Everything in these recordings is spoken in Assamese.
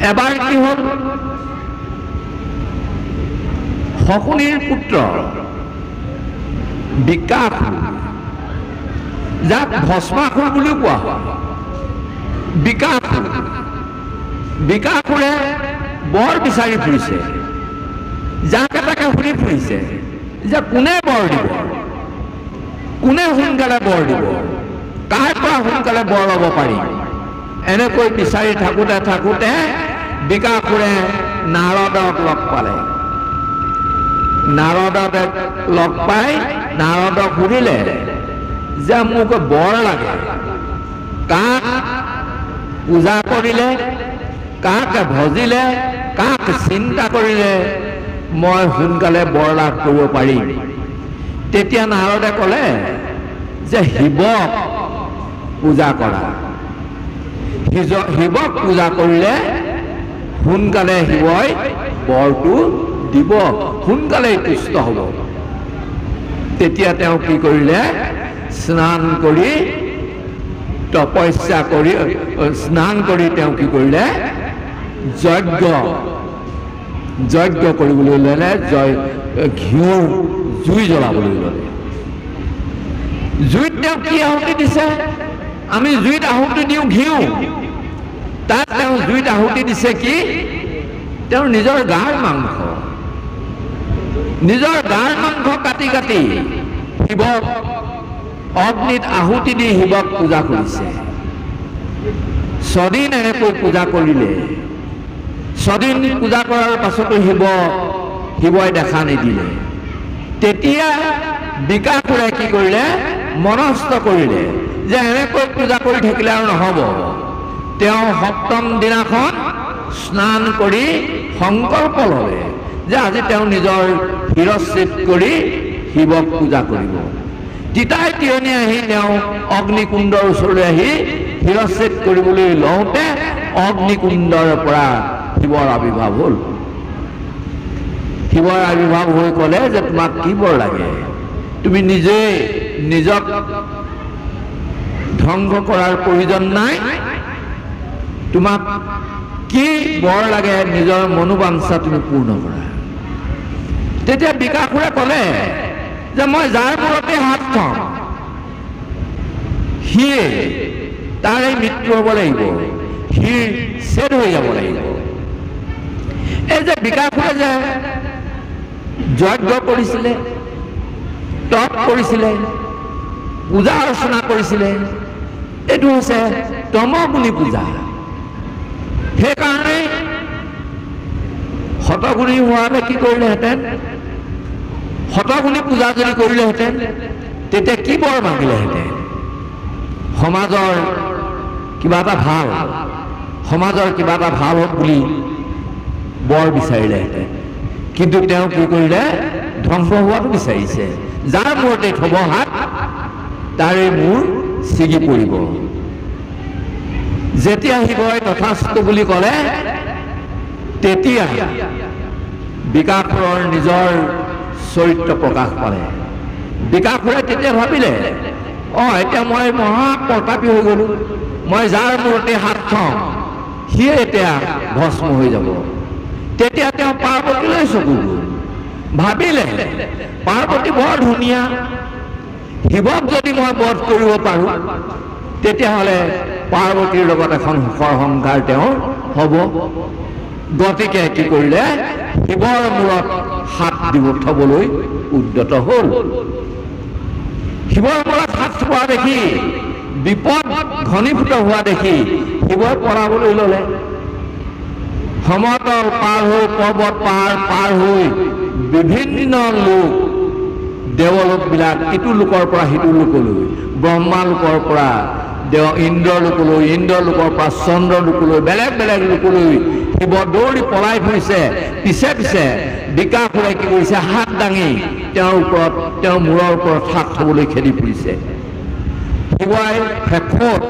এবাৰ কি হ'ল, শকুনিৰ পুত্ৰ বিকাসুৰ, যাক ভস্মাসুৰ বুলিও কোৱা হয়, বিকাসুৰে বৰ বিচাৰি ফুৰিছে, যাক এটাকে শুনি ফুৰিছে যে কোনে বৰ দিব, কোনে সোনকালে বৰ দিব, কাৰ পৰা সোনকালে বৰ ল'ব পাৰি। এনেকৈ বিচাৰি থাকোঁতে থাকোঁতে বিকাসুৰে নাৰদক লগ পালে। নাৰদক লগ পাই নাৰদক সুধিলে যে মোক বৰ লাগে, কাক পূজা কৰিলে, কাক ভজিলে, কাক চিন্তা কৰিলে মই সোনকালে বৰ লাভ কৰিব পাৰিম। তেতিয়া নাৰদে ক'লে যে শিৱক পূজা কৰা, শিৱক পূজা কৰিলে সোনকালে শিৱই বৰটো দিব, সোনকালেই তুষ্ট হ'ব। তেতিয়া তেওঁ কি কৰিলে, স্নান কৰি তপস্যা কৰি স্নান কৰি তেওঁ কি কৰিলে, যজ্ঞ কৰিবলৈ ল'লে, ঘিউৰ জুই জ্বলাবলৈ ল'লে। জুইত তেওঁ কি আহুতি দিছে, আমি জুইত আহুতি দিওঁ ঘিউ, তাত তেওঁ জুইত আহুতি দিছে কি, তেওঁৰ নিজৰ গাৰ মাংস, কাটি কাটি শিৱক অগ্নিত আহুতি দি শিৱক পূজা কৰিছে। ছদিন এনেকৈ পূজা কৰিলে। ছদিন পূজা কৰাৰ পাছতো শিৱই দেখা নিদিলে। তেতিয়া বিকাসুৰে কি কৰিলে, মনস্থ কৰিলে যে এনেকৈ পূজা কৰি থাকিলে আৰু নহ'ব। তেওঁ সপ্তম দিনাখন স্নান কৰি সংকল্প ল'লে যে আজি তেওঁ নিজৰ শিৰচ্ছেদ কৰি শিৱক পূজা কৰিব। তিতাই তিয়নি আহি তেওঁ অগ্নিকুণ্ডৰ ওচৰলৈ আহি শিৰচ্ছেদ কৰিবলৈ লওঁতে অগ্নিকুণ্ডৰ পৰা শিৱৰ আবিৰ্ভাৱ হ'ল। শিৱৰ আবিৰ্ভাৱ হৈ ক'লে যে তোমাক কি বৰ লাগে, তুমি নিজক ধ্বংস কৰাৰ প্ৰয়োজন নাই, তোমাক কি বৰ লাগে নিজৰ মনোবাঞ্ছা তুমি পূৰ্ণ কৰা। তেতিয়া বিকাসুৰে ক'লে যে মই যাৰ মূৰতে হাত থওঁ সিয়ে তাৰে মৃত্যু হ'ব লাগিব, সি ছেদ হৈ যাব লাগিব। এই যে বিকাসুৰে যে যজ্ঞ কৰিছিলে, তপ কৰিছিলে, পূজা অৰ্চনা কৰিছিলে, এইটো হৈছে তমগুণী পূজা। সেইকাৰণে শতগুণী হোৱালে কি কৰিলেহেঁতেন, শতগুণী পূজা যদি কৰিলেহেঁতেন তেতিয়া কি বৰ মাগিলেহেঁতেন, সমাজৰ কিবা এটা ভাল হওক বুলি বৰ বিচাৰিলেহেঁতেন। কিন্তু তেওঁ কি কৰিলে, ধ্বংস হোৱাটো বিচাৰিছে। যাৰ মূৰতে থব হাত তাৰে মূৰ ছিগি পৰিব। যেতিয়া শিৱই তথাস্তু বুলি ক'লে তেতিয়া বিকাসুৰৰ নিজৰ চৰিত্ৰ প্ৰকাশ পালে। বিকাসুৰে তেতিয়া ভাবিলে, এতিয়া মই মহাপ্ৰতাপী হৈ গ'লো, মই যাৰ মূৰতে হাত থওঁ সিয়ে এতিয়া ভস্ম হৈ যাব। তেতিয়া তেওঁ পাৰ্বতীলৈ চকু গ'ল, ভাবিলে পাৰ্বতী বৰ ধুনীয়া, শিৱক যদি মই বধ কৰিব পাৰোঁ তেতিয়াহ'লে পাৰ্বতীৰ লগত এখন সুখৰ সংসাৰ তেওঁৰ হ'ব। গতিকে কি কৰিলে, শিৱৰ মূৰত হাত থবলৈ উদ্যত হ'ল। শিৱৰ মূৰত হাত থোৱা দেখি, বিপদ ঘনীভূত হোৱা দেখি শিৱই পলাবলৈ ল'লে। সমতল পাৰ হৈ, পৰ্বত পাহাৰ পাৰ হৈ বিভিন্ন লোক, দেৱলোকবিলাক ইটো লোকৰ পৰা সিটো লোকলৈ, ব্ৰহ্মা লোকৰ পৰা ইন্দ্ৰ লোকলৈ, ইন্দ্ৰ লোকৰ পৰা চন্দ্ৰ লোকলৈ, বেলেগ বেলেগ লোকলৈ শিৱ দৌৰি পলাই ফুৰিছে। পিছে পিছে বিকাসুৰে কি কৰিছে, হাত দাঙি তেওঁৰ মূৰৰ ওপৰত হাত থবলৈ খেদি ফুৰিছে। শিৱই শেষত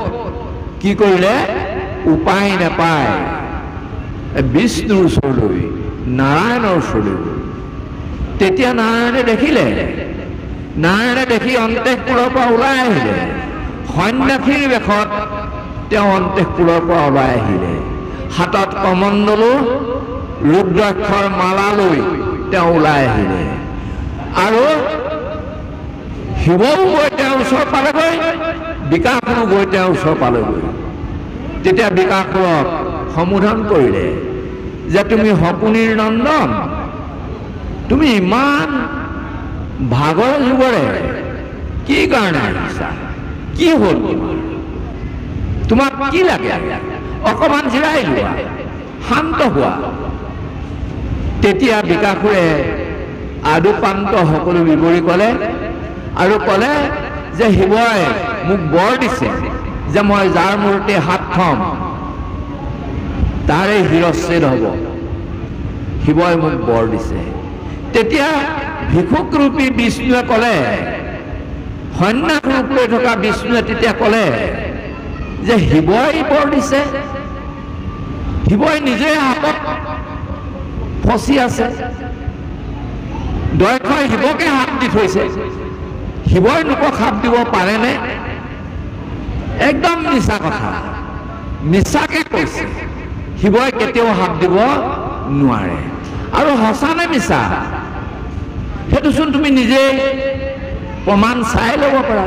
কি কৰিলে, উপায় নাপায় বিষ্ণুৰ ওচৰলৈ, নাৰায়ণৰ ওচৰলৈ। তেতিয়া নাৰায়ণে দেখি অন্তঃপুৰৰ পৰা ওলাই আহিলে। সন্ন্যাসীৰ বেশত তেওঁ অন্তঃপুৰৰ পৰা ওলাই আহিলে। হাতত কমণ্ডলো ৰুদ্ৰাক্ষৰ মালা লৈ তেওঁ ওলাই আহিলে আৰু শিৱও গৈ তেওঁৰ ওচৰ পালেগৈ বিকাসুৰো গৈ তেওঁৰ ওচৰ পালেগৈ তেতিয়া বিকাসুৰক সম্বোধন কৰিলে যে তুমি সপুনীৰ নন্দন তুমি ইমান ভাগৰ যুগৰে কি কাৰণে আহিছা কি হ'ল তোমাক কি লাগে অকমান জিৰাই লোৱা শান্ত হোৱা তেতিয়া বিকাসুৰে আদুপান্ত সকলো বিৱৰি ক'লে আৰু ক'লে যে শিৱই মোক বৰ দিছে যে মই যাৰ মূৰতে হাত থম তাৰে শিৰচ্ছেদ হ'ব শিৱই মোক বৰ দিছে তেতিয়া ভিক্ষুকৰূপী বিষ্ণুৱে ক'লে সন্ন্যাস ৰূপ লৈ থকা বিষ্ণুৱে তেতিয়া ক'লে যে শিৱই বৰ দিছে শিৱই নিজে হাতত ফচি আছে দক্ষই শিৱকে হাত দি থৈছে শিৱই লোকক হাত দিব পাৰেনে একদম মিছা কথা মিছাকে কৈছে শিৱই কেতিয়াও হাত দিব নোৱাৰে আৰু সঁচানে মিছা সেইটোচোন তুমি নিজেই প্ৰমাণ চাই ল'ব পাৰা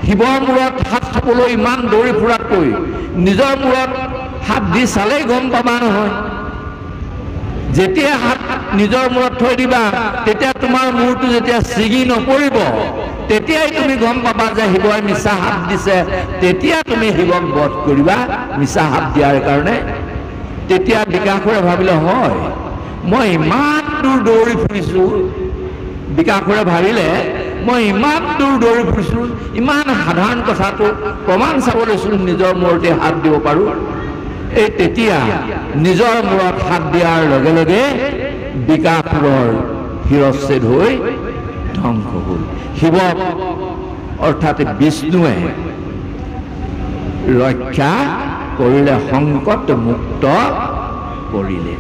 শিৱৰ মূৰত হাত থবলৈ ইমান দৌৰি ফুৰাতকৈ নিজৰ মূৰত হাত দি চালেই গম পাবা নহয় যেতিয়া হাত নিজৰ মূৰত থৈ দিবা তেতিয়া তোমাৰ মূৰটো যেতিয়া ছিগি নপৰিব তেতিয়াই তুমি গম পাবা যে শিৱই মিছা হাত দিছে তেতিয়া তুমি শিৱক বধ কৰিবা মিছা হাত দিয়াৰ কাৰণে তেতিয়া বিকাসুৰে ভাবিলে হয় মই ইমান দূৰ দৌৰি ফুৰিছোঁ বিকাসুৰে ভাবিলে মই ইমান দূৰ দৌৰি ফুৰিছোঁ ইমান সাধাৰণ কথাটো প্ৰমাণ চাবলৈচোন নিজৰ মূৰতে হাত দিব পাৰোঁ এই তেতিয়া নিজৰ মূৰত হাত দিয়াৰ লগে লগে বিকাসুৰৰ শিৰচ্ছেদ হৈ ধ্বংস হ'ল শিৱক অৰ্থাৎ বিষ্ণুৱে ৰক্ষা কৰিলে সংকট মুক্ত কৰিলে